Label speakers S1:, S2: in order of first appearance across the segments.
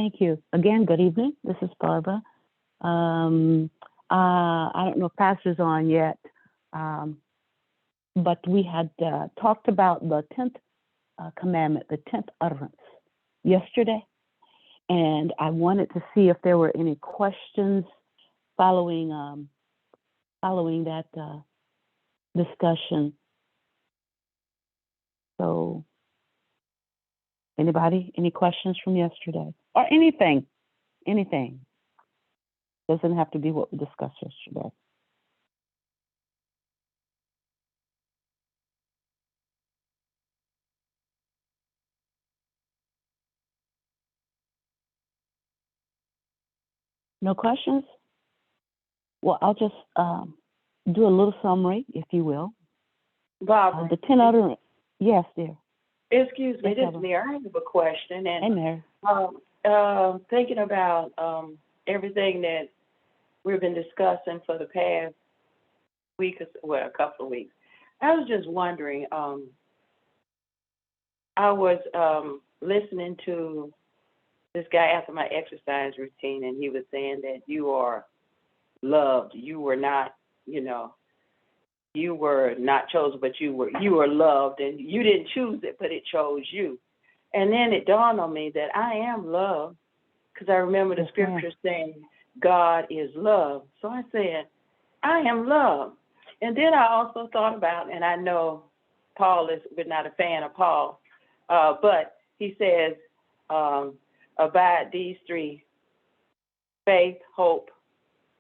S1: Thank you. Again, good evening. This is Barbara. Um, I don't know if Pastor's on yet, um, but we had talked about the 10th commandment, the 10th utterance, yesterday. And I wanted to see if there were any questions following following that discussion. So, anybody, any questions from yesterday or anything? Anything doesn't have to be what we discussed yesterday. No questions? Well, I'll just do a little summary, if you will.
S2: Barbara,
S1: The 10 utterance. Yes, dear.
S2: excuse me,
S1: Yes,
S2: this is
S1: Barbara.
S2: Mary. I have a question,
S1: Hey,
S2: and
S1: Mary.
S2: thinking about everything that we've been discussing for the past week, well, a couple of weeks. I was just wondering. I was listening to this guy after my exercise routine, and he was saying that you are loved. You were not, you were not chosen, but you were loved, and you didn't choose it, but it chose you. And then it dawned on me that I am loved, because I remember the
S1: Yes, ma'am.
S2: scripture saying God is love. So I said, I am loved. And then I also thought about, and I know we're not a fan of Paul, but he says, abide these three: faith, hope,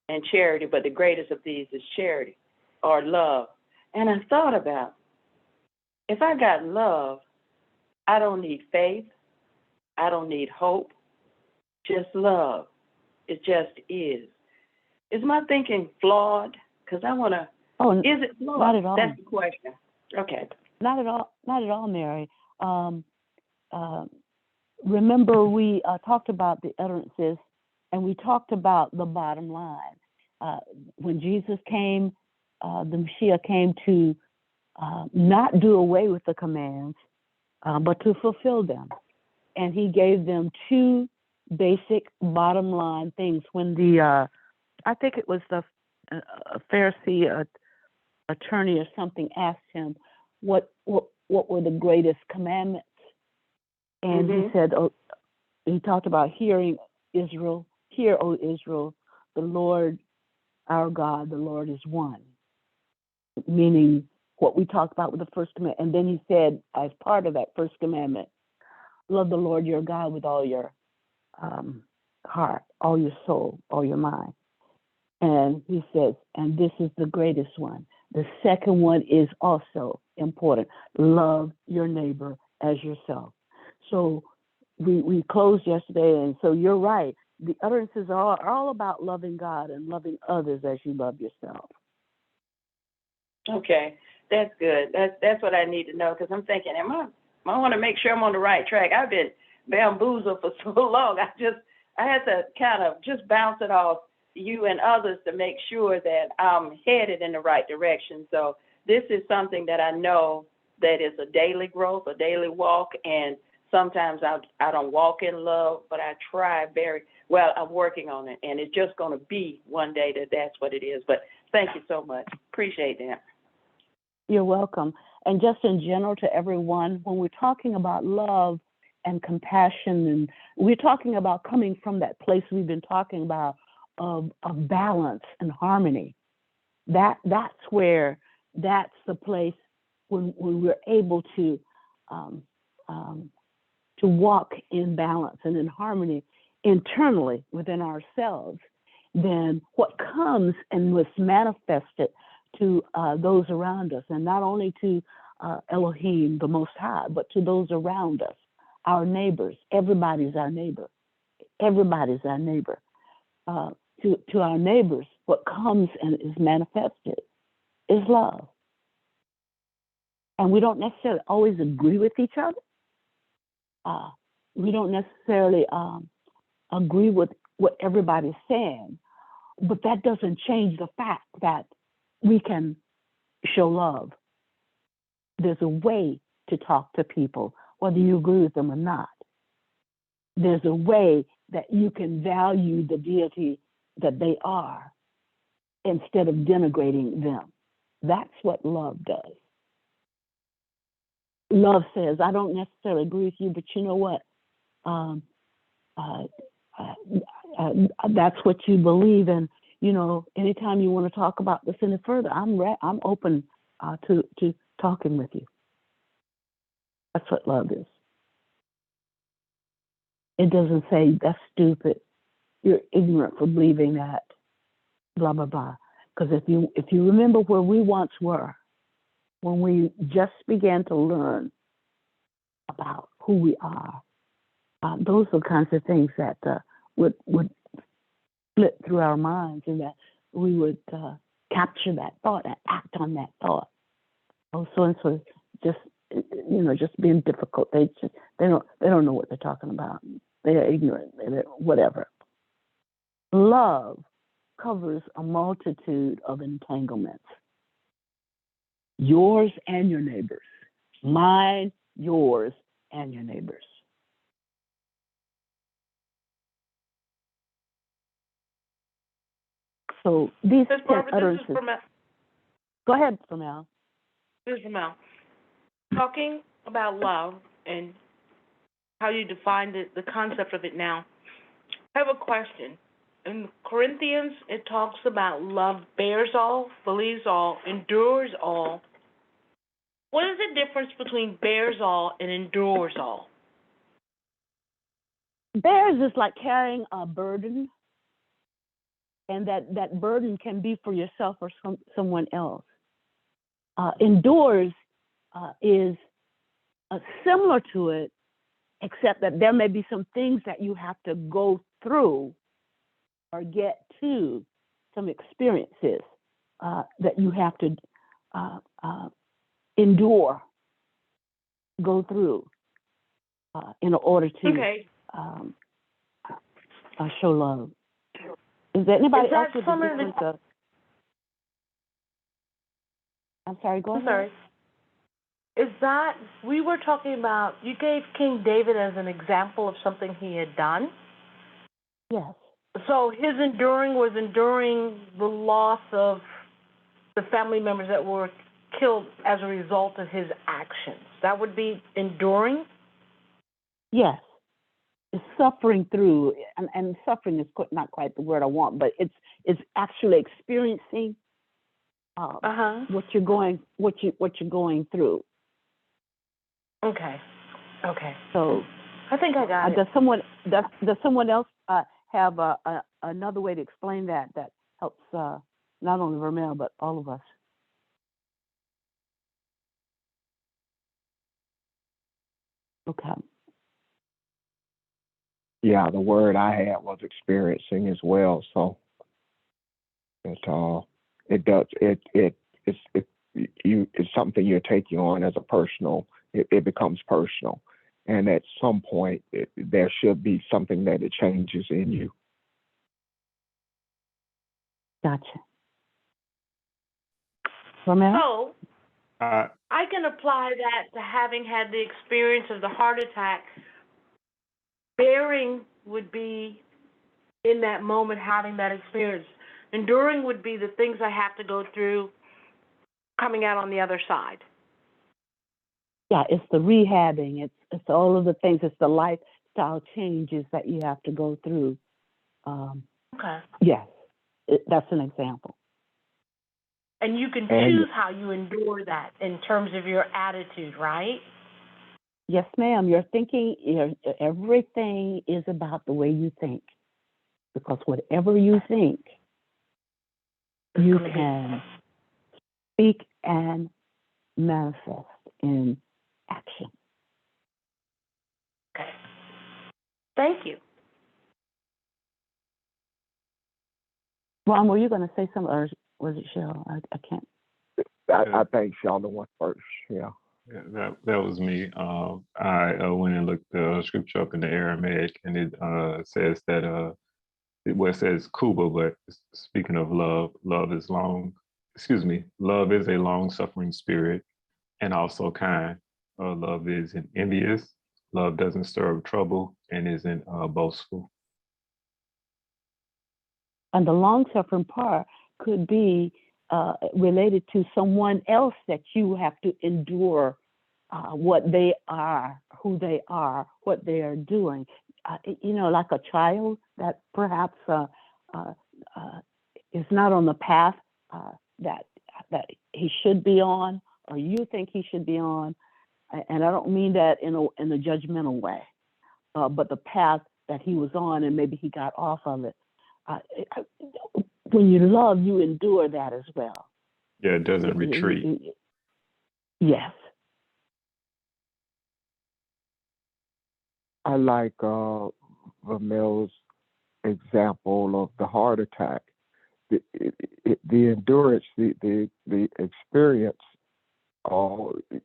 S2: and charity. But the greatest of these is charity or love. And I thought about, if I got love, I don't need faith, I don't need hope, just love. It just is. Is my thinking flawed? Because I want to,
S1: Oh,
S2: is it flawed?
S1: not at all.
S2: That's the question. Okay.
S1: Not at all. Not at all, Mary. Uh, remember, we talked about the utterances, and we talked about the bottom line. When Jesus came, the Messiah came to not do away with the commands, but to fulfill them. And he gave them two basic bottom line things. When I think it was the Pharisee attorney or something asked him, what were the greatest commandments? And he said, he talked about hearing Israel, hear, O Israel, the Lord our God, the Lord is one, meaning what we talked about with the first commandment. And then he said, as part of that first commandment, love the Lord your God with all your heart, all your soul, all your mind. And he says, and this is the greatest one. The second one is also important. Love your neighbor as yourself. So we closed yesterday, and so you're right. The utterances are all about loving God and loving others as you love yourself.
S2: Okay, that's good. That's what I need to know, because I'm thinking, I want to make sure I'm on the right track. I've been bamboozled for so long. I had to kind of just bounce it off you and others to make sure that I'm headed in the right direction. So this is something that I know that is a daily growth, a daily walk, and sometimes I don't walk in love, but I try very well. I'm working on it, and it's just going to be one day that's what it is. But thank you so much. Appreciate that.
S1: You're welcome. And just in general to everyone, when we're talking about love and compassion, and we're talking about coming from that place we've been talking about of balance and harmony, that's the place when we're able to walk in balance and in harmony internally within ourselves. Then what comes and was manifested to those around us, and not only to Elohim, the Most High, but to those around us, our neighbors. Everybody's our neighbor. Everybody's our neighbor. To our neighbors, what comes and is manifested is love. And we don't necessarily always agree with each other. We don't necessarily agree with what everybody's saying, but that doesn't change the fact that we can show love. There's a way to talk to people, whether you agree with them or not. There's a way that you can value the deity that they are instead of denigrating them. That's what love does. Love says, I don't necessarily agree with you, but you know what? That's what you believe in. You know, anytime you want to talk about this any further, I'm open to talking with you. That's what love is. It doesn't say that's stupid, you're ignorant for believing that, blah blah blah. Because if you remember where we once were, when we just began to learn about who we are, those are the kinds of things that would flip through our minds, and that we would capture that thought and act on that thought. Oh, so and so, just being difficult. They don't know what they're talking about. They are ignorant. They're whatever. Love covers a multitude of entanglements. Yours and your neighbors. Mine, yours, and your neighbors. So these
S3: Ms.
S1: 10
S3: Barbara,
S1: utterances.
S3: this is Mel.
S1: Go ahead, Mel.
S3: This is Mel. Talking about love and how you define the concept of it now, I have a question. In Corinthians, it talks about love bears all, believes all, endures all. What is the difference between bears all and endures all?
S1: Bears is like carrying a burden, and that burden can be for yourself or someone else. Endures is similar to it, except that there may be some things that you have to go through or get to, some experiences that you have to endure, go through in order to show love. Is there anybody else with a different? I'm sorry, go ahead.
S3: I'm sorry. Is that, we were talking about, you gave King David as an example of something he had done?
S1: Yes.
S3: So his enduring was enduring the loss of the family members that were killed as a result of his actions. That would be enduring?
S1: Yes. It's suffering through, and suffering is not quite the word I want, but it's actually experiencing what you're going through.
S3: Okay.
S1: So
S3: I think I got it.
S1: Does someone else have another way to explain that helps not only Vermel but all of us? Okay.
S4: Yeah, the word I had was experiencing as well. So it's something you're taking on as a personal. It becomes personal, and at some point there should be something that it changes in you.
S1: Gotcha. Vermel?
S3: So I can apply that to having had the experience of the heart attack. Bearing would be in that moment having that experience. Enduring would be the things I have to go through coming out on the other side.
S1: Yeah, it's the rehabbing. It's all of the things. It's the lifestyle changes that you have to go through.
S3: Okay.
S1: Yes, that's an example.
S3: And you can choose how you endure that in terms of your attitude, right?
S1: Yes, ma'am. Your thinking, everything is about the way you think. Because whatever you think, you can speak and manifest in action.
S3: Okay. Thank you.
S1: Ron, were you going to say something, or was it Cheryl? I can't.
S4: I think Sheldon went first. Yeah.
S5: Yeah, that was me. I went and looked the scripture up in the Aramaic, and it says that it says Kuba, but speaking of love, love is a long-suffering spirit and also kind. Love isn't envious. Love doesn't stir up trouble and isn't boastful.
S1: And the long suffering part could be related to someone else that you have to endure what they are, who they are, what they are doing. Like a child that perhaps is not on the path that he should be on, or you think he should be on. And I don't mean that in a judgmental way, but the path that he was on, and maybe he got off of it. When you love, you endure that as well.
S5: Yeah, it doesn't retreat.
S1: Yes.
S4: I like Vermel's example of the heart attack. The endurance, the experience,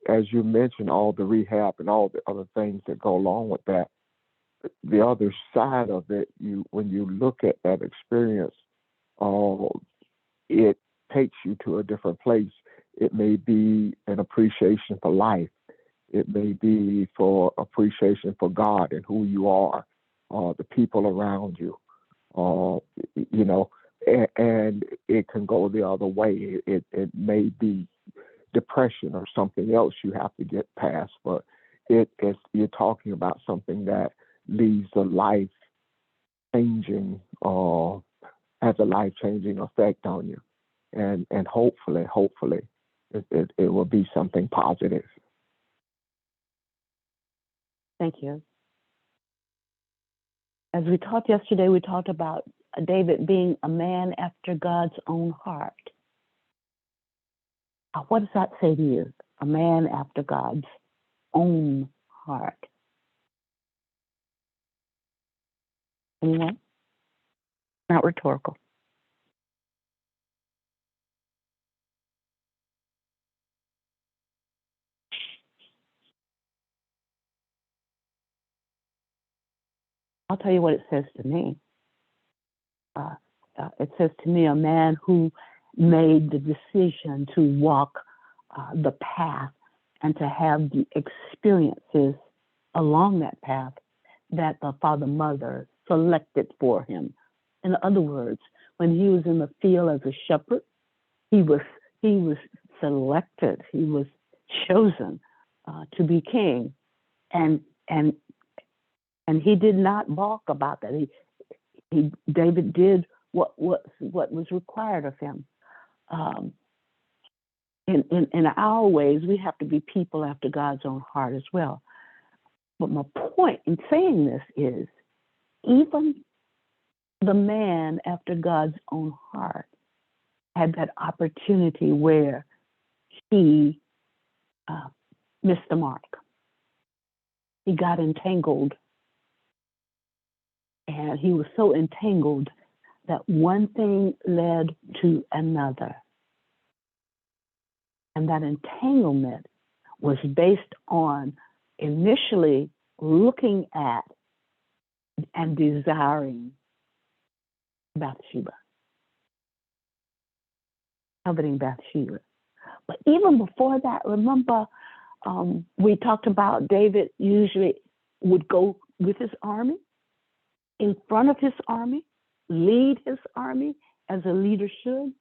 S4: as you mentioned, all the rehab and all the other things that go along with that. The other side of it, when you look at that experience, it takes you to a different place. It may be an appreciation for life. It may be for appreciation for God and who you are, the people around you, and it can go the other way. It may be depression or something else you have to get past, but you're talking about something that leaves a life-changing, has a life-changing effect on you, and hopefully, it will be something positive.
S1: Thank you. As we talked yesterday, we talked about David being a man after God's own heart. What does that say to you? A man after God's own heart. Anyone? Not rhetorical. I'll tell you what it says to me. It says to me, a man who made the decision to walk the path and to have the experiences along that path that the father mother selected for him. In other words, when he was in the field as a shepherd, he was selected, he was chosen to be king, and he did not balk about that. David did what was required of him. In our ways, we have to be people after God's own heart as well. But my point in saying this is, even the man after God's own heart had that opportunity where he missed the mark. He got entangled, and he was so entangled that one thing led to another. And that entanglement was based on initially looking at and desiring Bathsheba, coveting Bathsheba. But even before that, remember, we talked about David usually would go with his army, in front of his army, lead his army as a leader should.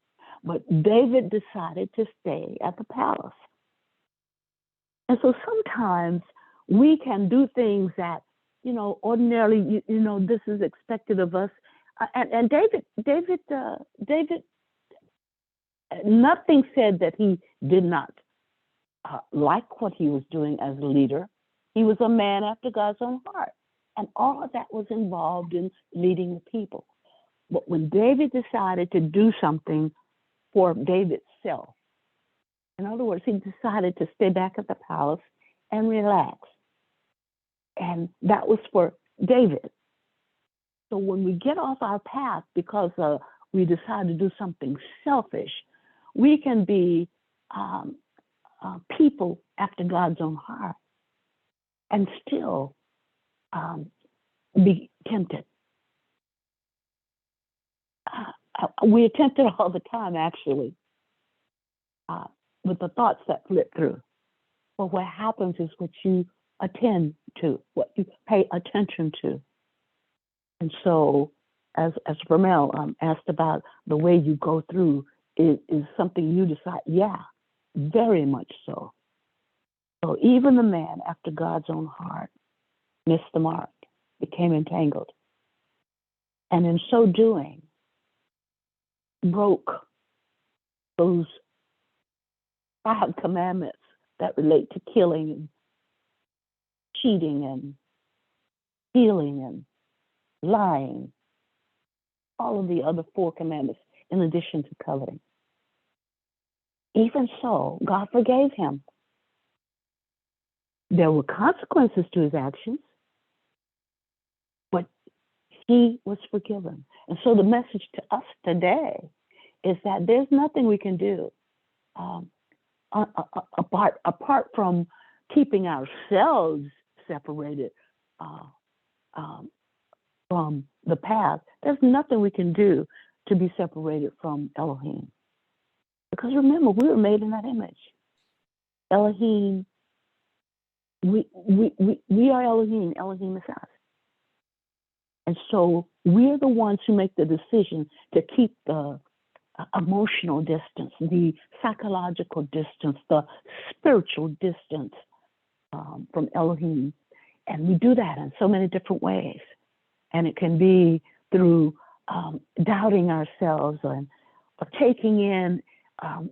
S1: But David decided to stay at the palace. And so sometimes we can do things that, ordinarily, this is expected of us. And David, nothing said that he did not like what he was doing as a leader. He was a man after God's own heart. And all of that was involved in leading the people. But when David decided to do something for David's self, in other words, he decided to stay back at the palace and relax. And that was for David. So when we get off our path because we decide to do something selfish, we can be people after God's own heart and still be tempted. We're tempted all the time, actually, with the thoughts that flip through. But what happens is what you attend to, what you pay attention to. And so as Ramel asked about the way you go through is something you decide. Yeah, very much so. So even the man after God's own heart missed the mark, became entangled, and in so doing, broke those 5 commandments that relate to killing and cheating and stealing and lying, all of the other 4 commandments in addition to coveting. Even so, God forgave him. There were consequences to his actions, but he was forgiven. And so the message to us today is that there's nothing we can do apart from keeping ourselves separated from the path. There's nothing we can do to be separated from Elohim. Because remember, we were made in that image. Elohim, we are Elohim. Elohim is us. And so we're the ones who make the decision to keep the emotional distance, the psychological distance, the spiritual distance from Elohim. And we do that in so many different ways. And it can be through doubting ourselves or taking in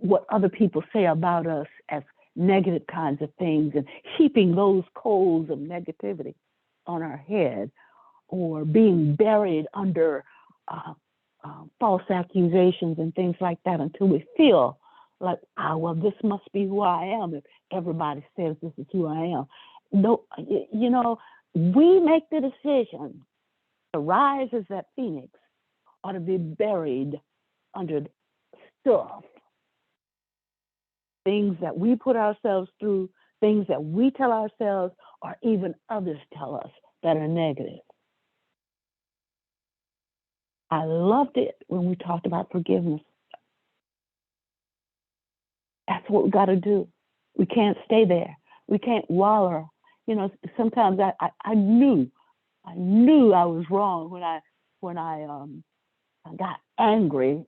S1: what other people say about us as negative kinds of things and heaping those coals of negativity on our head, or being buried under false accusations and things like that until we feel like, well, this must be who I am if everybody says this is who I am. No, you know, we make the decision to rise as that phoenix or to be buried under stuff. Things that we put ourselves through, things that we tell ourselves, or even others tell us that are negative. I loved it when we talked about forgiveness. That's what we got to do. We can't stay there. We can't wallow. You know, sometimes I knew I was wrong when I got angry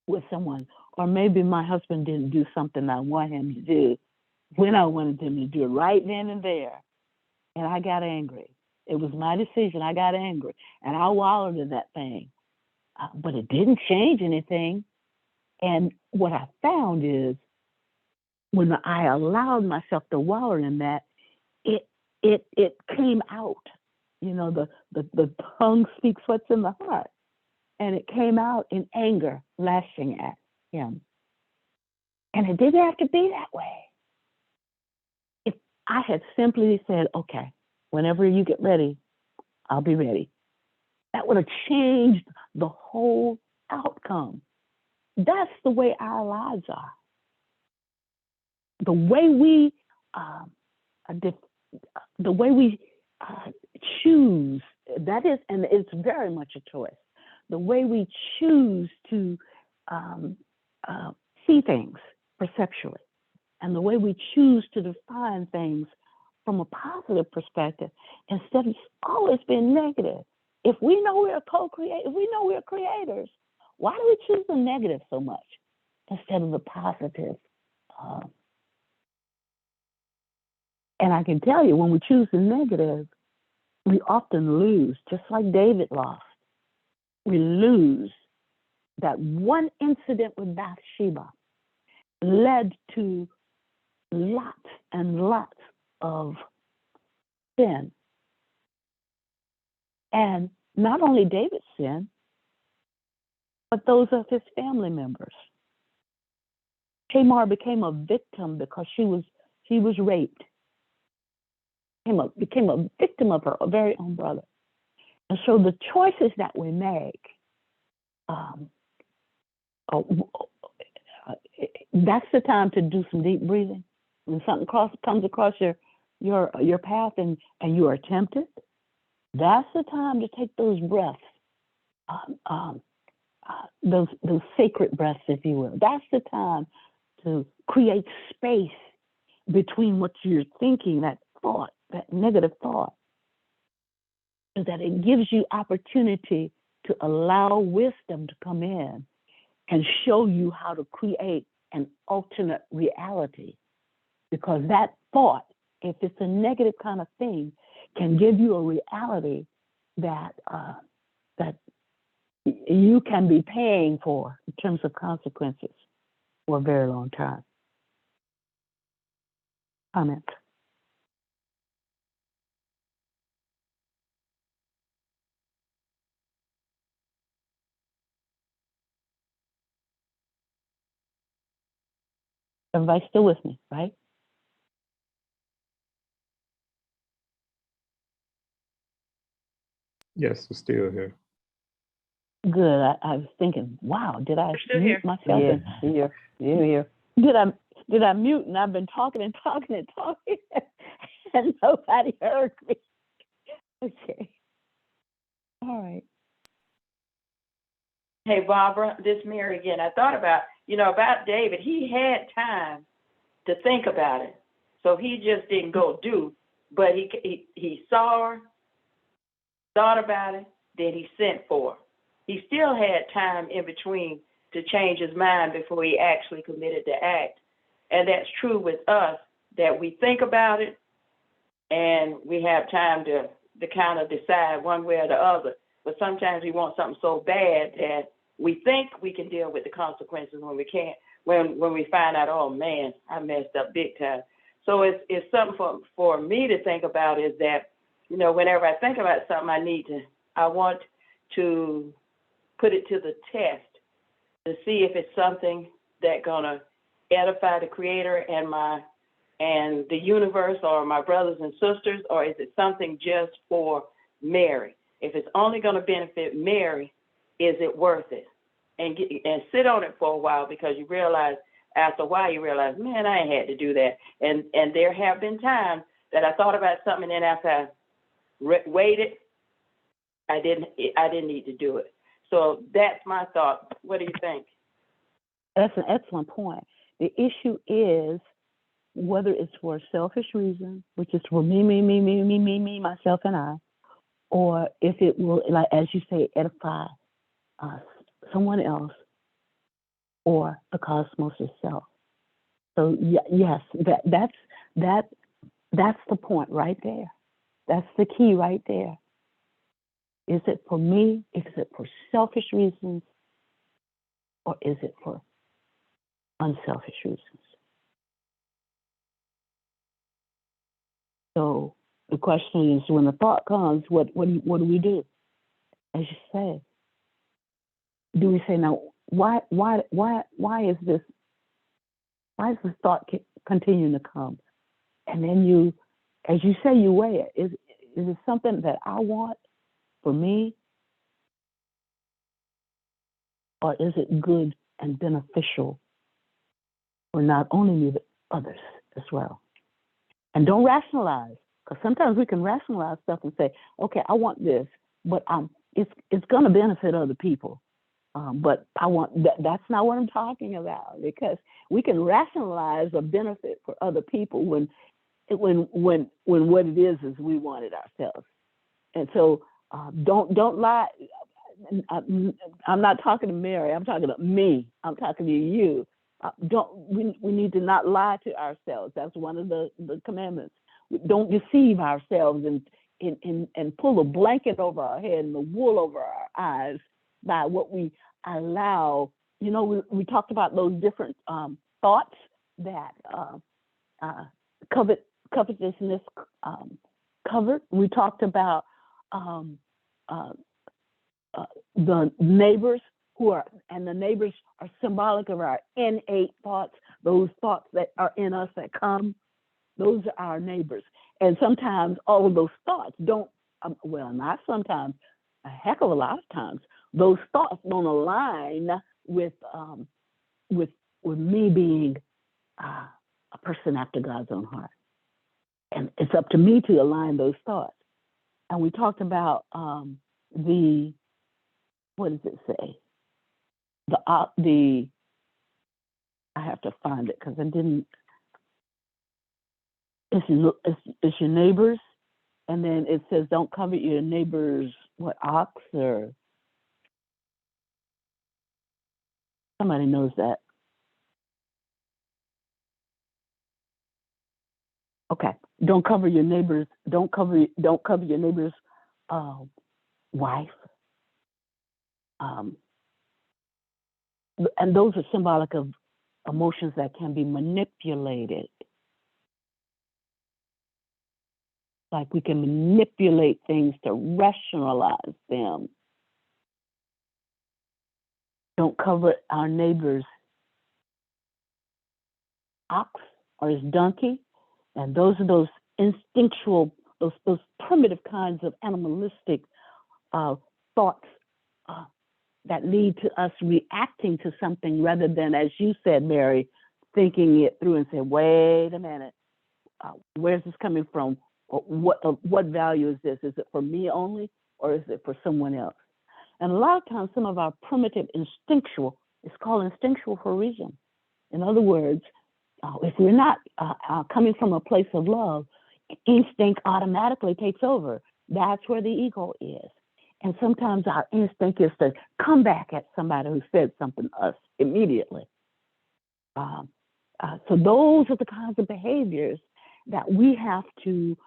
S1: with someone, or maybe my husband didn't do something I want him to do when I wanted him to do it right then and there, and I got angry. It was my decision. I got angry, and I wallowed in that thing, but it didn't change anything. And what I found is when I allowed myself to wallow in that, it came out. You know, the tongue speaks what's in the heart, and it came out in anger, lashing at him. And it didn't have to be that way. If I had simply said, okay, whenever you get ready, I'll be ready, that would have changed the whole outcome. That's the way our lives are. The way we choose, that is, and it's very much a choice. The way we choose to see things perceptually, and the way we choose to define things from a positive perspective, instead of always being negative. If we know we're if we know we're creators, why do we choose the negative so much instead of the positive? And I can tell you, when we choose the negative, we often lose, just like David lost. We lose. That one incident with Bathsheba led to lots and lots of sin. And not only David's sin, but those of his family members. Tamar became a victim because she was raped. Became a victim of her very own brother. And so the choices that we make, that's the time to do some deep breathing. When something comes across your path and you are tempted, that's the time to take those breaths, those sacred breaths, if you will. That's the time to create space between what you're thinking, that thought, that negative thought, is that it gives you opportunity to allow wisdom to come in and show you how to create an alternate reality. Because that thought, if it's a negative kind of thing, can give you a reality that that you can be paying for in terms of consequences for a very long time. Comment. Everybody's still with me, right?
S5: Yes, we're still here.
S1: Good. I was thinking, wow, did I
S3: We're still
S1: mute
S3: here.
S1: myself?
S6: Yeah, you're here.
S1: Did I mute and I've been talking and talking and talking and nobody heard me? Okay. All right.
S2: Hey, Barbara, this Mary again. I thought about David. He had time to think about it. So he just didn't go do, but he saw her, thought about it, then he sent for her. He still had time in between to change his mind before he actually committed the act. And that's true with us, that we think about it and we have time to kind of decide one way or the other. But sometimes we want something so bad that we think we can deal with the consequences when we can't, when we find out, oh man, I messed up big time. So it's something for me to think about, is that, whenever I think about something, I want to put it to the test to see if it's something that's gonna edify the Creator and the universe or my brothers and sisters, or is it something just for Mary? If it's only gonna benefit Mary, is it worth it? And sit on it for a while, because you realize, after a while, man, I ain't had to do that. And there have been times that I thought about something, and then after I waited, I didn't need to do it. So that's my thought. What do you think?
S1: That's an excellent point. The issue is whether it's for a selfish reason, which is for me, myself and I, or if it will, like as you say, edify someone else or the cosmos itself. So yes, that's the point right there. That's the key right there. Is it for me? Is it for selfish reasons? Or is it for unselfish reasons? So the question is, when the thought comes, what do we do? As you say, do we say, now, why is this thought continuing to come? And then you, as you say, you weigh it. Is it something that I want for me? Or is it good and beneficial for not only me, but others as well? And don't rationalize, because sometimes we can rationalize stuff and say, okay, I want this, but it's going to benefit other people. But I want that. That's not what I'm talking about, because we can rationalize a benefit for other people when what it is we want it ourselves. And so don't lie. I'm not talking to Mary. I'm talking to me. I'm talking to you. We need to not lie to ourselves. That's one of the commandments. Don't deceive ourselves and pull a blanket over our head and the wool over our eyes by what we allow. We talked about those different thoughts that covetousness covered. We talked about the neighbors the neighbors are symbolic of our innate thoughts, those thoughts that are in us that come, those are our neighbors. And sometimes all of those thoughts don't, not sometimes, a heck of a lot of times, those thoughts don't align with me being a person after God's own heart. And it's up to me to align those thoughts. And we talked about what does it say? I have to find it because I didn't. It's your neighbors, And then it says, don't covet your neighbor's, what, ox, or somebody knows that. Okay, don't cover your neighbor's, don't cover your neighbor's wife. And those are symbolic of emotions that can be manipulated. Like we can manipulate things to rationalize them. Don't cover our neighbor's ox or his donkey. And those are those instinctual, those primitive kinds of animalistic thoughts that lead to us reacting to something rather than, as you said, Mary, thinking it through and say, wait a minute, where's this coming from? What value is this? Is it for me only, or is it for someone else? And a lot of times, some of our primitive instinctual, it's called instinctual for a reason. In other words, if we're not coming from a place of love, instinct automatically takes over. That's where the ego is. And sometimes our instinct is to come back at somebody who said something to us immediately. So those are the kinds of behaviors that we have to,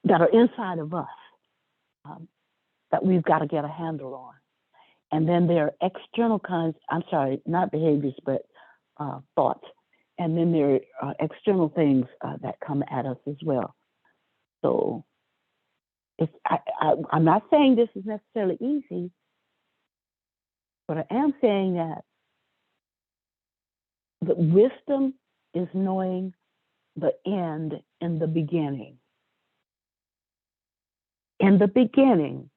S1: that are inside of us, that we've got to get a handle on. And then there are external kinds, I'm sorry, not behaviors, but thoughts. And then there are external things that come at us as well. So I'm not saying this is necessarily easy, but I am saying that the wisdom is knowing the end in the beginning. In the beginning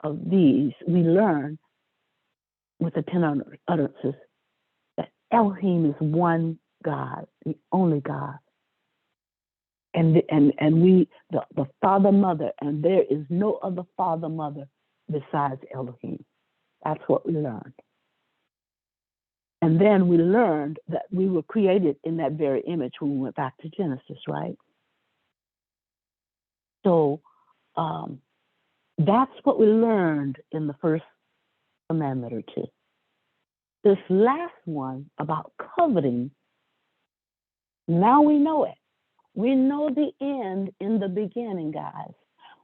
S1: of these, we learn with the 10 utterances that Elohim is one God, the only God. And we, the father, mother, and there is no other father, mother besides Elohim. That's what we learned. And then we learned that we were created in that very image when we went back to Genesis, right? So that's what we learned in the first commandment or two. This last one about coveting, now we know it. We know the end in the beginning, guys.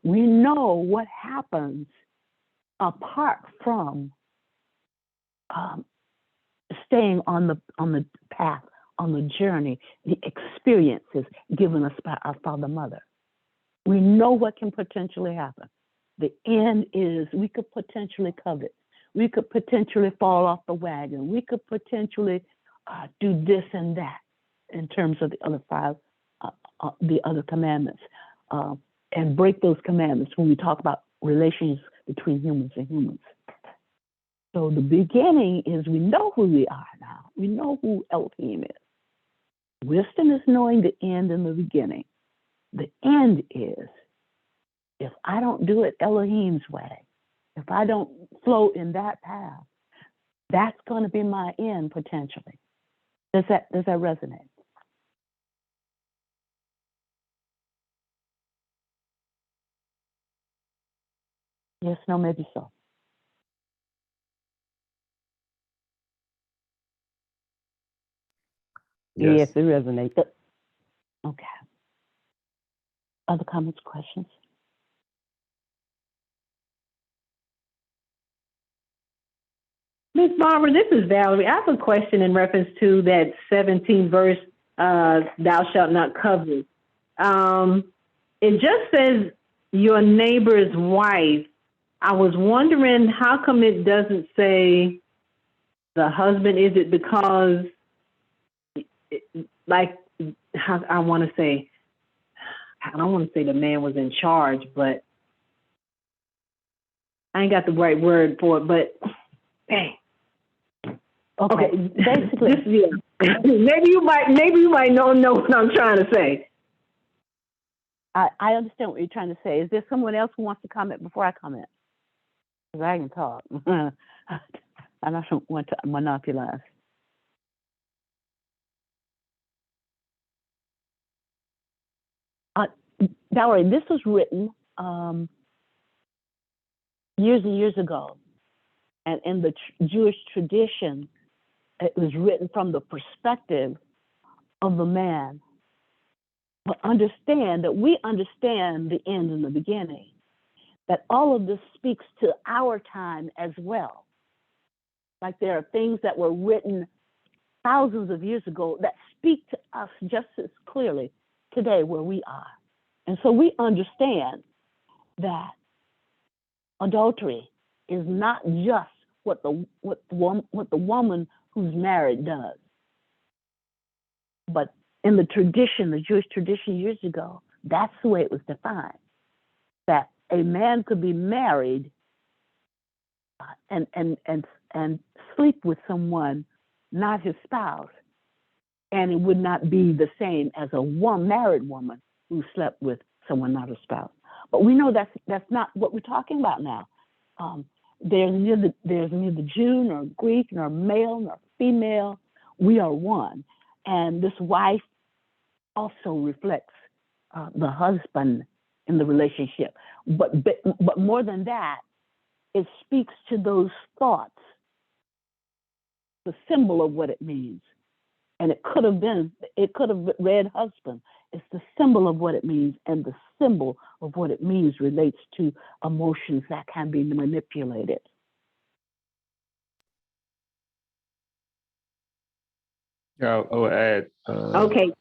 S1: We know what happens apart from staying on the path, on the journey, the experiences given us by our father, mother. We know what can potentially happen. The end is we could potentially covet. We could potentially fall off the wagon. We could potentially do this and that in terms of the other five, the other commandments, and break those commandments when we talk about relations between humans and humans. So the beginning is we know who we are now. We know who Elohim is. Wisdom is knowing the end and the beginning. The end is, if I don't do it Elohim's way, if I don't flow in that path, that's going to be my end potentially. Does that resonate? Yes, no, maybe so.
S6: Yes, it resonates.
S1: Okay. Other comments, questions?
S7: Miss Barbara, this is Valerie. I have a question in reference to that 17th verse, thou shalt not covet. It just says your neighbor's wife. I was wondering how come it doesn't say the husband? Is it because, like, how I want to say, I don't want to say the man was in charge, but I ain't got the right word for it, but dang. Okay,
S1: basically,
S7: maybe you might know what I'm trying to say.
S1: I understand what you're trying to say. Is there someone else who wants to comment before I comment? Because I can talk. And I don't want to monopolize. Valerie, this was written years and years ago, and in the Jewish tradition, it was written from the perspective of the man. But understand that we understand the end and the beginning, that all of this speaks to our time as well. Like there are things that were written thousands of years ago that speak to us just as clearly today where we are. And so we understand that adultery is not just what the woman who's married does, but in the tradition, the Jewish tradition years ago, that's the way it was defined. That a man could be married and sleep with someone, not his spouse, and it would not be the same as a married woman who slept with someone not a spouse. But we know that's not what we're talking about now. There's neither Jew nor Greek nor male nor female. We are one, and this wife also reflects the husband in the relationship. But more than that, it speaks to those thoughts, the symbol of what it means. And it could have read husband. It's the symbol of what it means, and the symbol of what it means relates to emotions that can be manipulated.
S5: Yeah, I would add,
S7: Okay.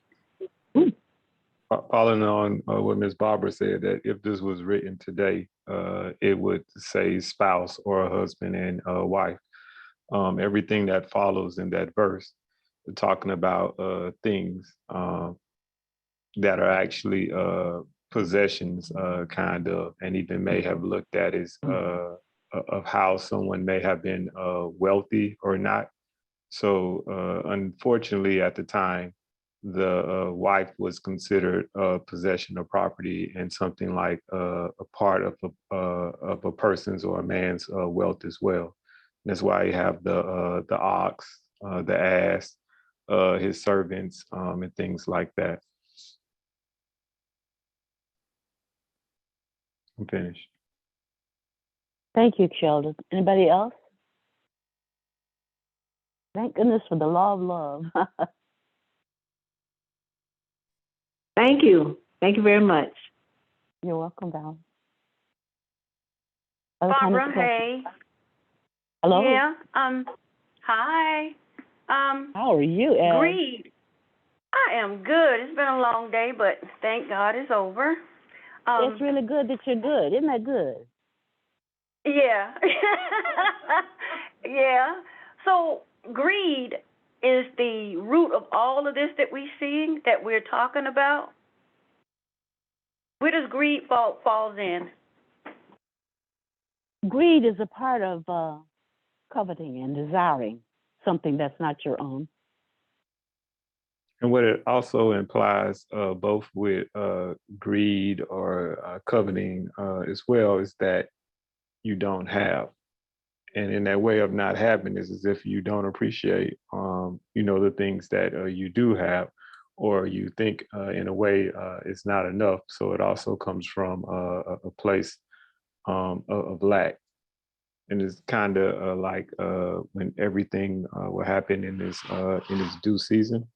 S5: following on what Ms. Barbara said, that if this was written today, it would say spouse or a husband and a wife. Everything that follows in that verse, talking about things that are actually possessions, kind of, and even may have looked at as of how someone may have been wealthy or not. So unfortunately, at the time, the wife was considered possession of property and something like a part of a person's or a man's wealth as well. And that's why you have the ox, the ass, his servants, and things like that. I'm finished.
S1: Thank you, Sheldon. Anybody else? Thank goodness for the law of love.
S7: Thank you. Thank you very much.
S1: You're welcome, Val.
S8: Barbara, hey.
S1: Hello.
S8: Yeah. Hi.
S1: How are you, Ed?
S8: Greed. I am good. It's been a long day, but thank God it's over.
S1: It's really good that you're good. Isn't that good?
S8: Yeah. Yeah. So greed is the root of all of this that we're seeing, that we're talking about. Where does greed falls in?
S1: Greed is a part of coveting and desiring something that's not your own.
S5: And what it also implies, both with greed or coveting as well, is that you don't have. And in that way of not having is as if you don't appreciate, the things that you do have, or you think in a way it's not enough. So it also comes from a place of lack. And it's kind of like when everything will happen in its due season.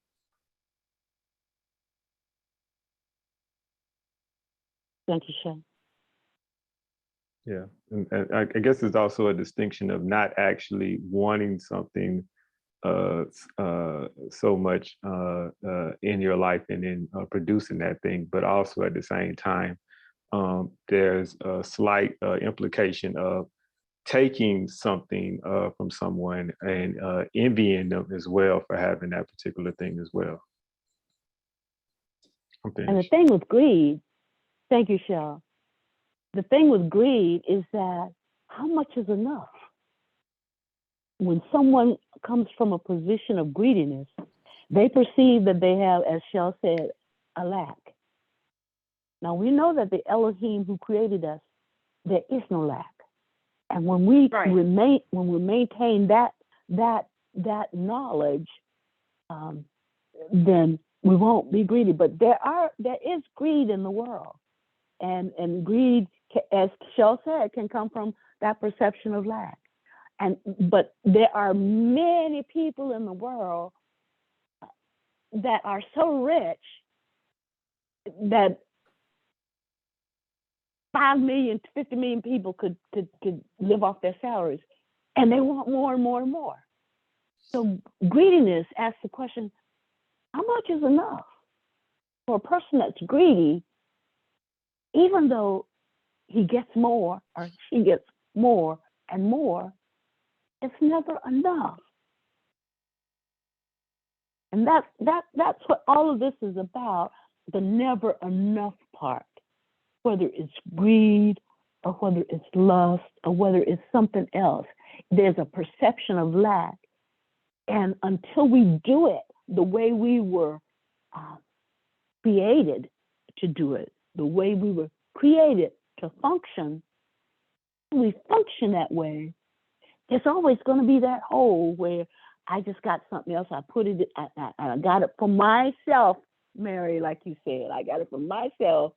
S1: Thank you, Shay.
S5: Yeah, and I guess there's also a distinction of not actually wanting something so much in your life and in producing that thing, but also at the same time, there's a slight implication of taking something from someone and envying them as well for having that particular thing as well.
S1: And the thing with greed, thank you, Shell. The thing with greed is that how much is enough? When someone comes from a position of greediness, they perceive that they have, as Shell said, a lack. Now we know that the Elohim who created us, there is no lack. And when we maintain that knowledge, then we won't be greedy. But there is greed in the world, and greed, as Shell said, can come from that perception of lack. But there are many people in the world that are so rich that 5 million, 50 million people could live off their salaries, and they want more and more and more. So greediness asks the question, how much is enough? For a person that's greedy, even though he gets more or she gets more and more, it's never enough. And that's what all of this is about, the never enough part. Whether it's greed or whether it's lust or whether it's something else, there's a perception of lack. And until we do it the way we were created to do it, the way we were created to function, we function that way, there's always going to be that hole where I just got something else. I put it, I got it for myself, Mary, like you said. I got it for myself,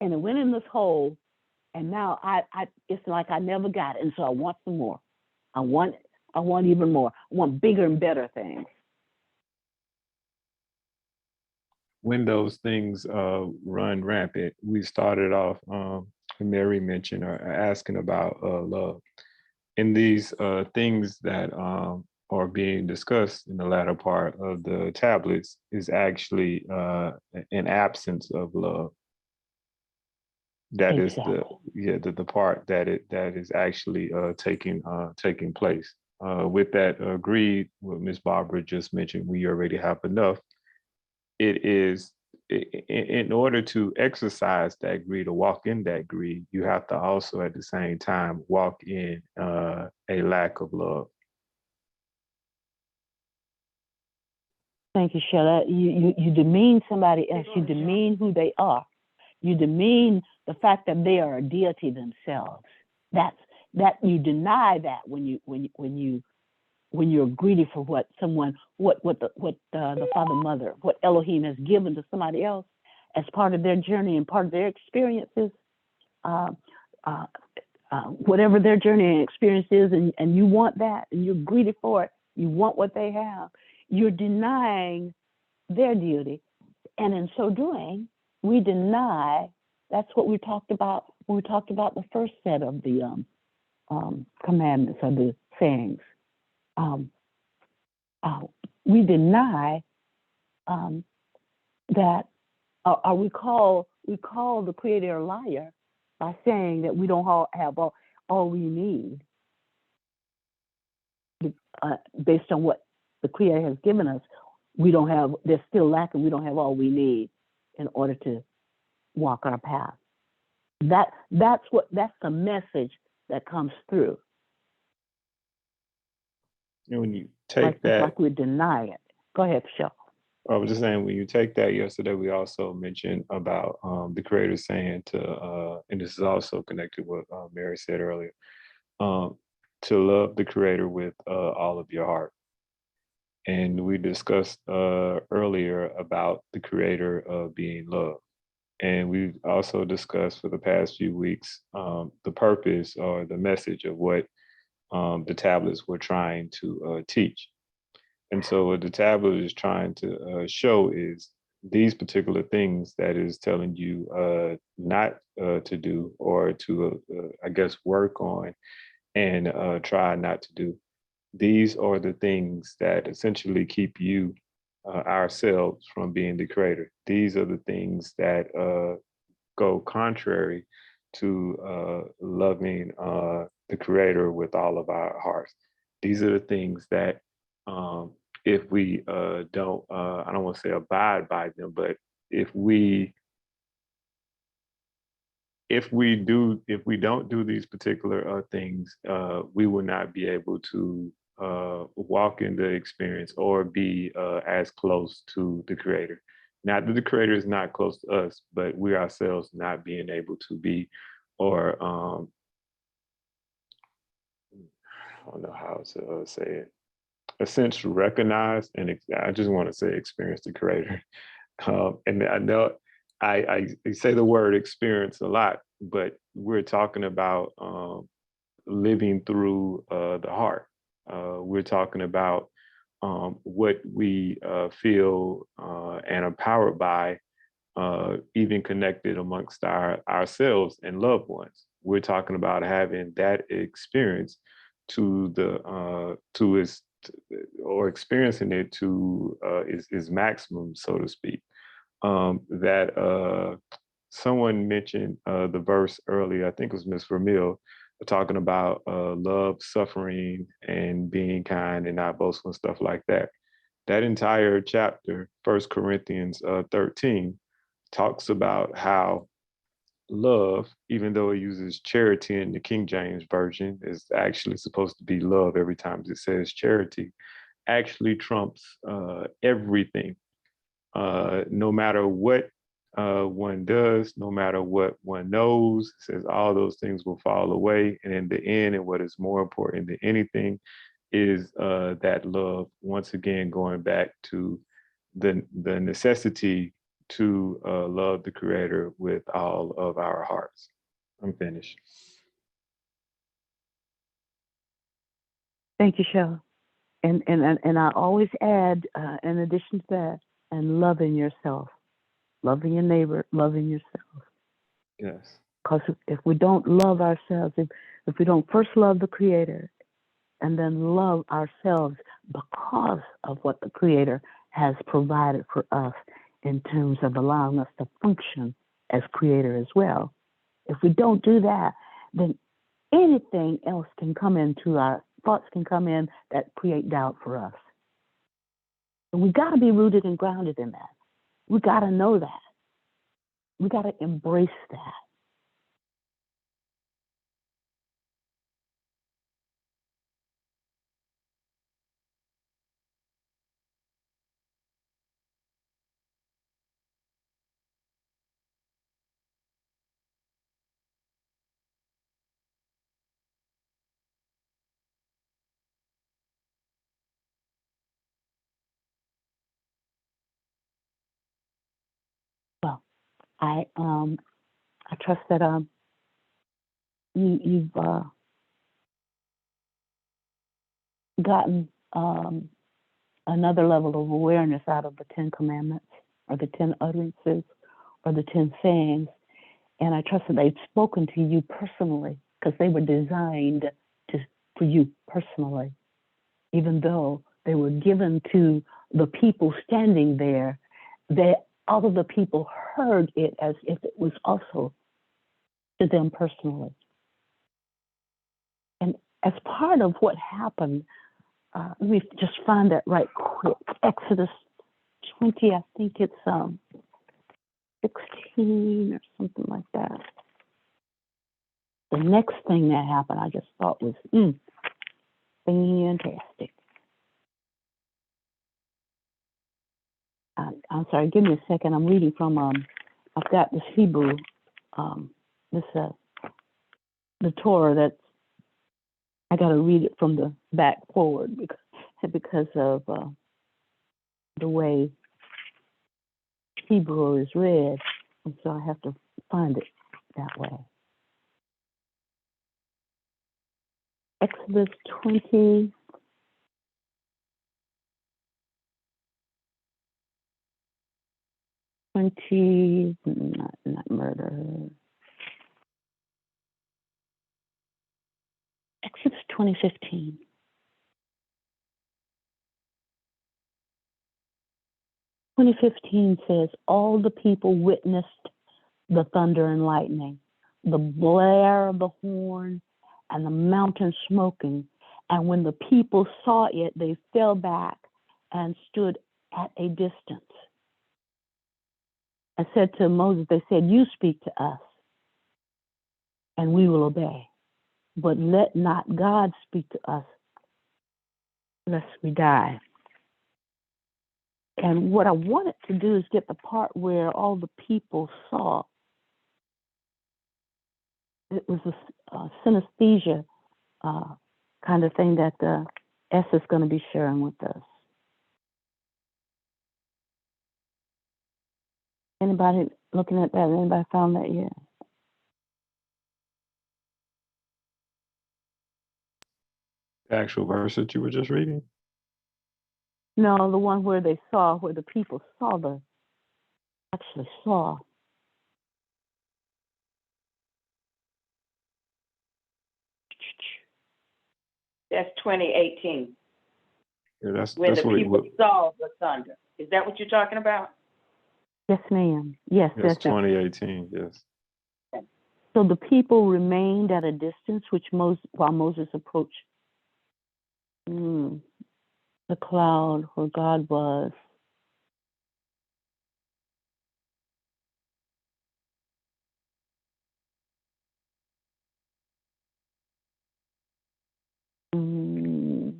S1: and it went in this hole, and now it's like I never got it, and so I want some more. I want even more. I want bigger and better things.
S5: When those things run rampant, we started off, Mary mentioned or asking about love. And these things that are being discussed in the latter part of the tablets is actually an absence of love. That exactly. Is the part that is actually taking place. With that greed, what Ms. Barbara just mentioned, we already have enough. It is, in order to exercise that greed or walk in that greed, you have to also at the same time walk in a lack of love.
S1: Thank you, Sheila. You demean somebody else. You demean who they are. You demean the fact that they are a deity themselves. That you deny that when you're greedy for what someone, what the Father, Mother, what Elohim has given to somebody else as part of their journey and part of their experiences, whatever their journey and experience is, and you want that, and you're greedy for it. You want what they have. You're denying their deity, and in so doing, we deny. That's what we talked about when we talked about the first set of the commandments or the sayings. We deny that, or we call the Creator a liar by saying that we don't have all we need based on what the Creator has given us. We don't have. There's still lacking. We don't have all we need in order to walk our path. That's the message that comes through.
S5: And when you take that,
S1: like we deny it. Go ahead, Michelle.
S5: I was just saying, when you take that, yesterday we also mentioned about the Creator saying to, and this is also connected with what Mary said earlier, to love the Creator with all of your heart. And we discussed earlier about the Creator being love. And we also discussed for the past few weeks the purpose or the message of what the tablets were trying to teach. And so what the tablet is trying to show is these particular things that is telling you not to do, or to, I guess, work on and try not to do. These are the things that essentially keep you, ourselves, from being the Creator. These are the things that go contrary to loving the Creator with all of our hearts. These are the things that if we don't, I don't want to say abide by them, but if we don't do these particular things, we will not be able to walk in the experience or be as close to the Creator. Not that the Creator is not close to us, but we ourselves not being able to be, or I don't know how to say it. a sense, recognize and I just want to say experience the Creator. And I know I say the word experience a lot, but we're talking about living through the heart. We're talking about what we feel and are powered by, even connected amongst ourselves and loved ones. We're talking about having that experience to its or experiencing it to is maximum, so to speak. That someone mentioned the verse earlier, I think it was Miss Vermeil, talking about love, suffering, and being kind and not boastful and stuff like that. That entire chapter, 1 Corinthians 13, talks about how love, even though it uses charity in the King James Version, is actually supposed to be love every time it says charity, actually trumps everything. No matter what one does, no matter what one knows, it says all those things will fall away. And in the end, and what is more important than anything is that love, once again, going back to the necessity to love the Creator with all of our hearts. I'm finished.
S1: Thank you, Cheryl. And I always add, in addition to that, and loving yourself, loving your neighbor, loving yourself.
S5: Yes.
S1: Because if we don't love ourselves, if we don't first love the Creator and then love ourselves because of what the Creator has provided for us in terms of allowing us to function as Creator as well, if we don't do that, then anything else can come into our thoughts, can come in that create doubt for us. And we got to be rooted and grounded in that. We got to know that. We got to embrace that. Well, I trust that you've gotten another level of awareness out of the 10 Commandments or the 10 utterances or the 10 sayings. And I trust that they've spoken to you personally because they were designed for you personally. Even though they were given to the people standing there, all of the people heard it as if it was also to them personally. And as part of what happened, let me just find that right quick. Exodus 20, I think it's 16 or something like that. The next thing that happened, I just thought was fantastic. I'm sorry, give me a second. I'm reading from, I've got this Hebrew, the Torah that's, I got to read it from the back forward because of the way Hebrew is read. And so I have to find it that way. Exodus 20. Not murder. Exodus 20:15. Says, all the people witnessed the thunder and lightning, the blare of the horn, and the mountain smoking. And when the people saw it, they fell back and stood at a distance. I said to Moses, they said, you speak to us, and we will obey. But let not God speak to us, lest we die. And what I wanted to do is get the part where all the people saw. It was a synesthesia kind of thing that Esther's going to be sharing with us. Anybody looking at that? Anybody found that yet?
S5: The actual verse that you were just reading?
S1: No, the one where they saw, where the people actually saw.
S2: That's 2018,
S5: Yeah,
S2: when
S5: that's
S2: the
S5: what,
S2: people saw the thunder. Is that what you're talking about?
S1: Yes, ma'am. Yes,
S5: that's
S1: that's it.
S5: 2018, yes.
S1: So the people remained at a distance, while Moses approached the cloud where God was. Mm.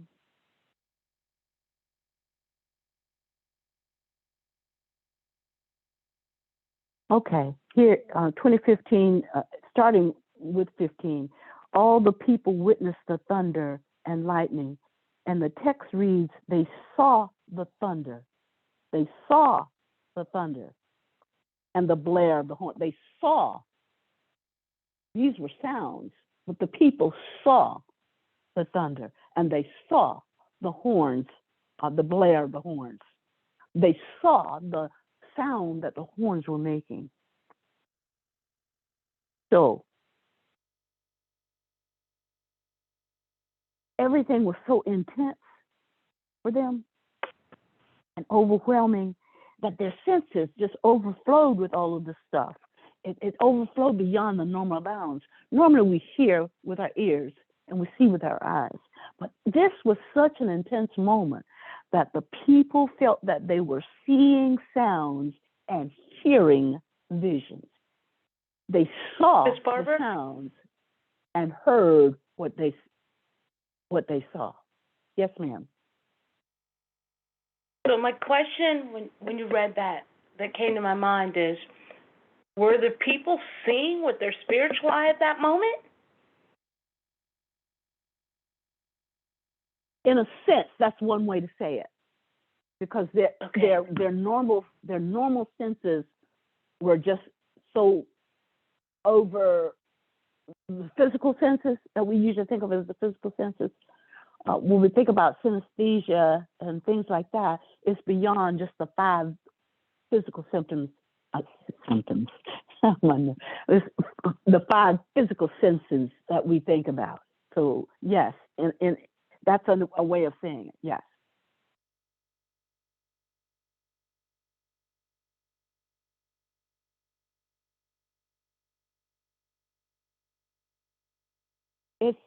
S1: Okay, here, 2015, starting with 15, all the people witnessed the thunder and lightning. And the text reads, they saw the thunder. They saw the thunder and the blare of the horn. They saw. These were sounds, but the people saw the thunder and they saw the horns, the blare of the horns. They saw the sound that the horns were making. So everything was so intense for them and overwhelming that their senses just overflowed with all of this stuff. It overflowed beyond the normal bounds. Normally we hear with our ears and we see with our eyes. But this was such an intense moment that the people felt that they were seeing sounds and hearing visions. They saw
S3: Miss
S1: the
S3: Barbara?
S1: sounds and heard what they saw. Yes, ma'am.
S3: So my question, when you read that came to my mind is, were the people seeing with their spiritual eye at that moment?
S1: In a sense, that's one way to say it, because their normal senses were just so over the physical senses that we usually think of as the physical senses. When we think about synesthesia and things like that, it's beyond just the 5 physical symptoms. It's the 5 physical senses that we think about. So yes, and that's a way of saying it. Yes. It's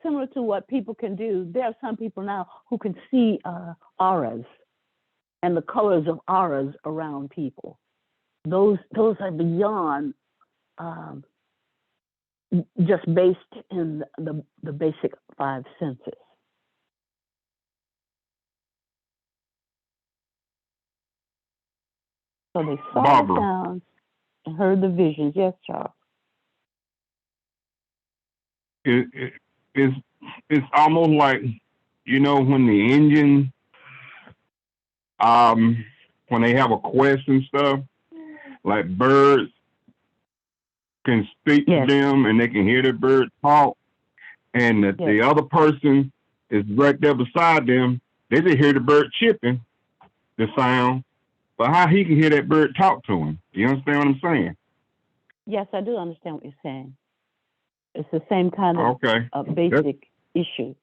S1: similar to what people can do. There are some people now who can see auras and the colors of auras around people. Those are beyond just based in the basic 5 senses. So they saw
S9: Barbara.
S1: the sounds and heard the visions. Yes, Charles.
S9: It's almost like, when the engine, when they have a quest and stuff, like birds can speak
S1: Yes.
S9: to them and they can hear the bird talk, and the other person is right there beside them. They just hear the bird chirping, the sound, but how he can hear that bird talk to him? You understand what I'm saying?
S1: Yes, I do understand what you're saying. It's the same kind of
S9: Okay.
S1: Basic issue.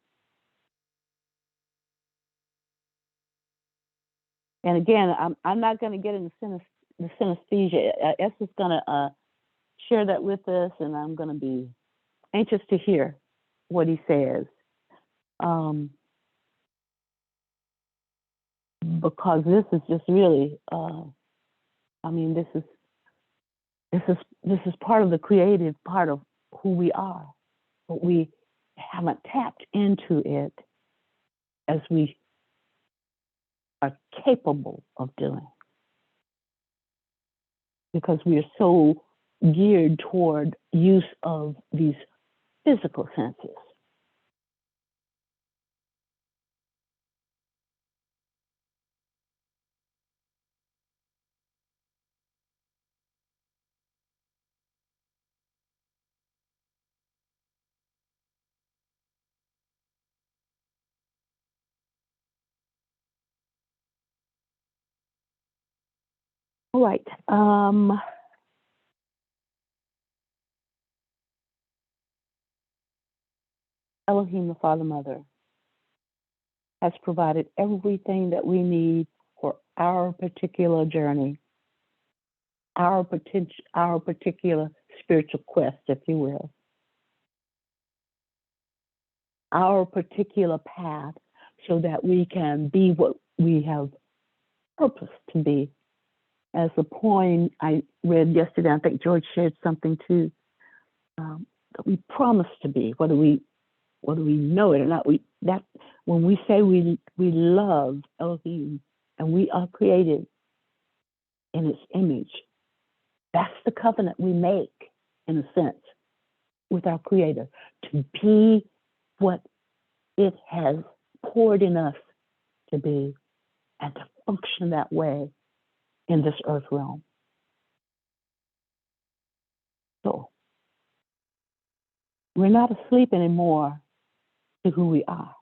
S1: And again, I'm not going to get into the synesthesia. Esther's going to share that with us, and I'm going to be anxious to hear what he says, because this is just really, this is part of the creative part of who we are, but we haven't tapped into it as we are capable of doing, because we are so geared toward use of these physical senses. All right. Elohim, the Father, Mother, has provided everything that we need for our particular journey, our particular spiritual quest, if you will, our particular path, so that we can be what we have purpose to be. As the poem I read yesterday, I think George shared something too, that we promise to be, whether we know it or not. When we say we love Elohim and we are created in its image, that's the covenant we make, in a sense, with our Creator, to be what it has poured in us to be, and to function that way in this earth realm. So we're not asleep anymore to who we are.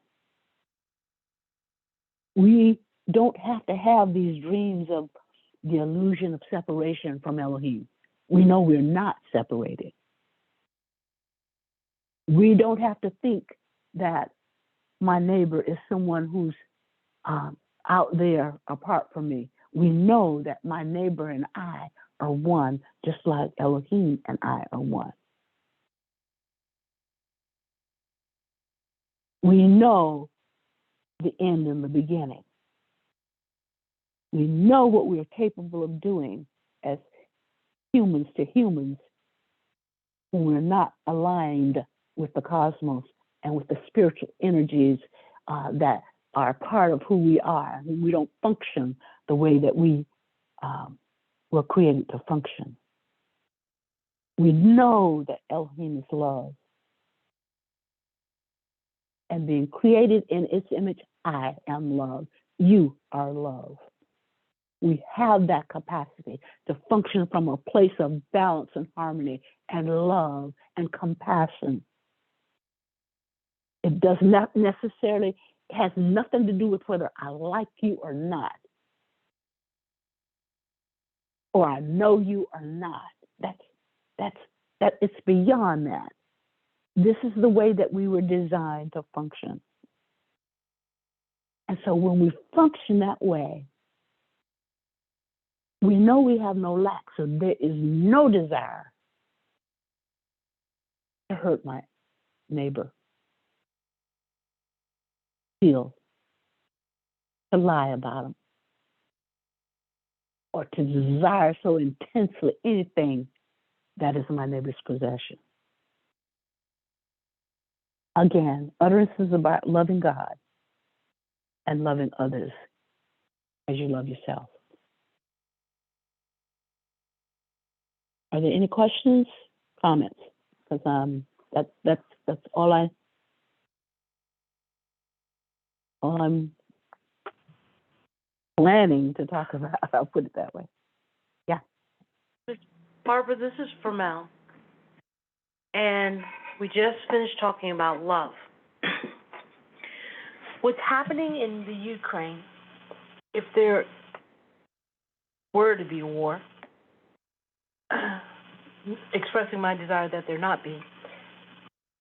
S1: We don't have to have these dreams of the illusion of separation from Elohim. We know we're not separated. We don't have to think that my neighbor is someone who's out there apart from me. We know that my neighbor and I are one, just like Elohim and I are one. We know the end and the beginning. We know what we are capable of doing as humans to humans when we're not aligned with the cosmos and with the spiritual energies that are part of who we are. We don't function the way that we were created to function. We know that Elohim is love. And being created in its image, I am love. You are love. We have that capacity to function from a place of balance and harmony and love and compassion. It does not necessarily, has nothing to do with whether I like you or not, or I know you or not. It's beyond that. This is the way that we were designed to function. And so when we function that way, we know we have no lack, so there is no desire to hurt my neighbor, steal, to lie about him, or to desire so intensely anything that is my neighbor's possession. Again, utterances about loving God and loving others as you love yourself. Are there any questions, comments? Because that's all I'm planning to talk about. I'll put it that way. Yeah.
S3: Barbara, this is for Mel. And we just finished talking about love. What's happening in the Ukraine, if there were to be a war, expressing my desire that there not be,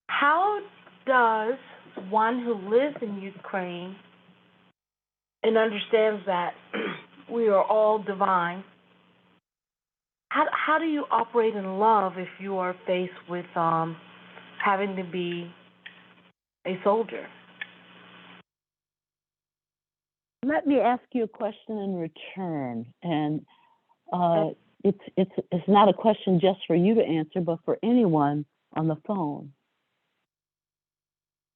S3: how does one who lives in Ukraine and understands that we are all divine, how do you operate in love if you are faced with having to be a soldier?
S1: Let me ask you a question in return, and it's not a question just for you to answer, but for anyone on the phone.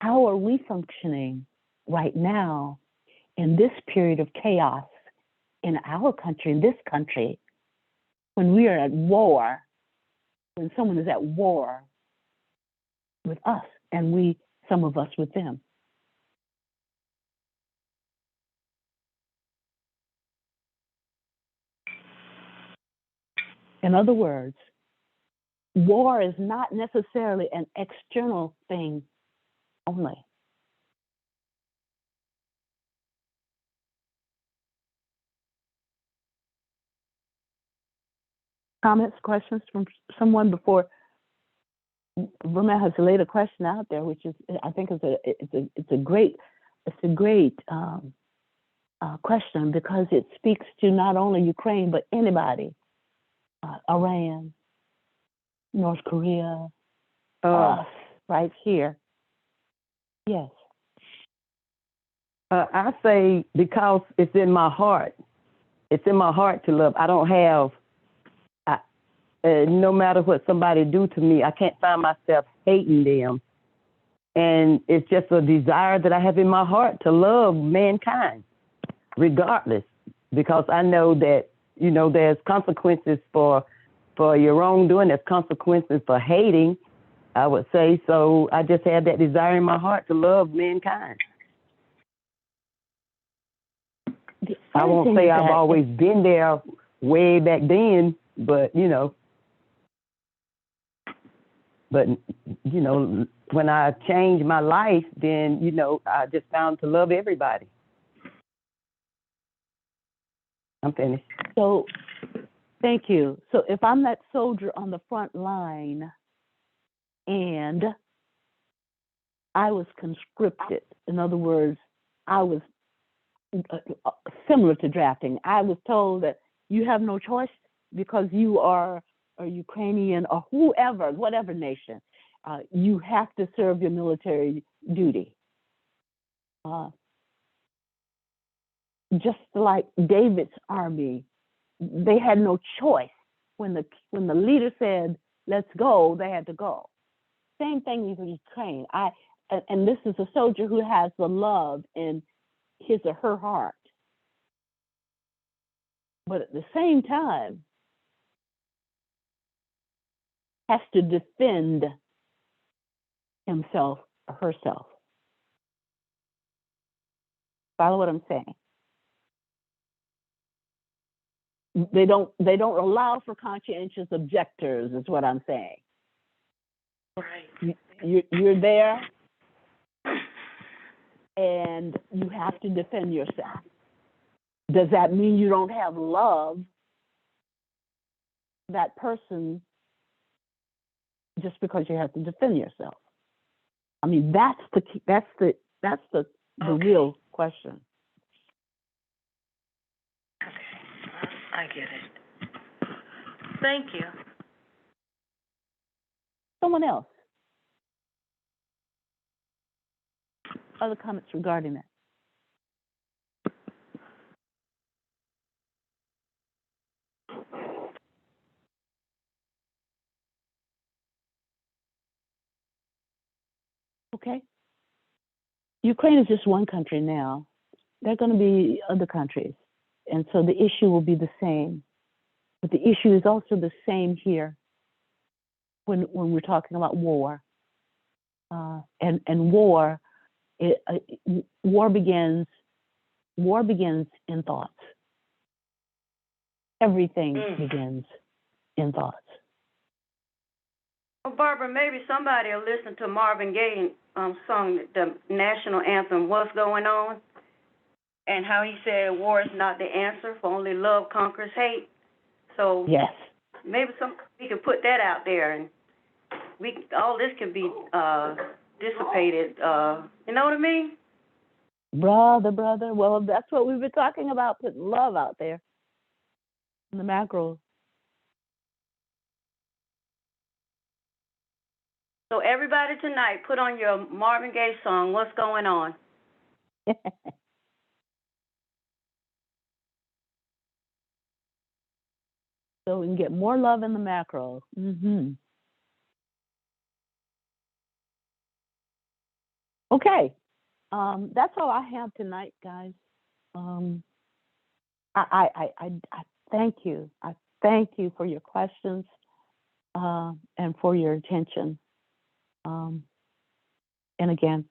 S1: How are we functioning right now in this period of chaos in our country, in this country, when we are at war, when someone is at war with us and some of us with them? In other words, war is not necessarily an external thing only. Comments, questions from someone before Vermel has laid a question out there, which is, I think, it's a great question, because it speaks to not only Ukraine but anybody, Iran, North Korea, us, right here. Yes.
S6: I say because it's in my heart. It's in my heart to love. I don't have, no matter what somebody do to me, I can't find myself hating them. And it's just a desire that I have in my heart to love mankind, regardless, because I know that, you know, there's consequences for your wrongdoing. There's consequences for hating, I would say. So I just have that desire in my heart to love mankind. I won't say I've always been there way back then, but, you know, when I changed my life, then, you know, I just found to love everybody. I'm finished.
S1: So, thank you. So if I'm that soldier on the front line and I was conscripted, in other words, I was similar to drafting, I was told that you have no choice because you are a Ukrainian or whoever, whatever nation, you have to serve your military duty. Just like David's army, they had no choice. When the leader said, "Let's go," they had to go. Same thing with Ukraine. And this is a soldier who has the love in his or her heart, but at the same time has to defend himself or herself. Follow what I'm saying? They don't allow for conscientious objectors, is what I'm saying.
S3: Right.
S1: You're there, and you have to defend yourself. Does that mean you don't have love that person just because you have to defend yourself? I mean, that's the key, that's the real question.
S3: Okay, I get it. Thank you.
S1: Someone else? Other comments regarding that? Okay. Ukraine is just one country now. There are going to be other countries. And so the issue will be the same. But the issue is also the same here when we're talking about war. And war, war begins in thoughts. Everything begins in thoughts.
S8: Well, Barbara, maybe somebody will listen to Marvin Gaye song, the national anthem, "What's Going On," and how he said war is not the answer, for only love conquers hate. So
S1: yes,
S8: maybe we can put that out there, and all this can be dissipated. You know what I mean?
S1: Brother. Well, that's what we've been talking about, putting love out there in the macro.
S8: So everybody tonight, put on your Marvin Gaye song, "What's Going On."
S1: So we can get more love in the macro. Mm-hmm. Okay. That's all I have tonight, guys. I thank you. I thank you for your questions and for your attention. And again,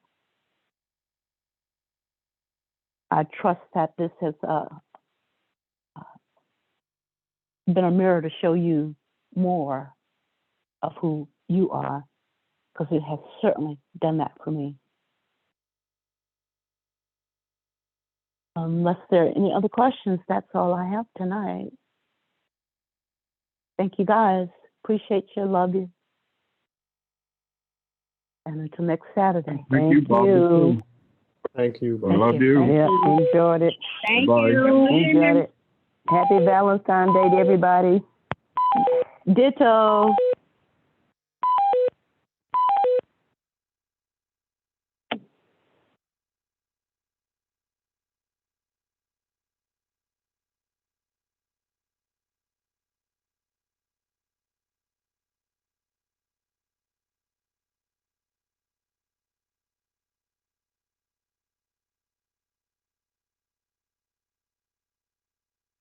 S1: I trust that this has been a mirror to show you more of who you are, because it has certainly done that for me. Unless there are any other questions, that's all I have tonight. Thank you, guys. Appreciate you. Love you. And until next Saturday.
S9: Thank you, Barbara.
S6: you.
S5: Thank you.
S9: I love you.
S6: Yeah, enjoyed it.
S9: Bye.
S6: Enjoyed it. Happy Valentine's Day to everybody.
S1: Ditto.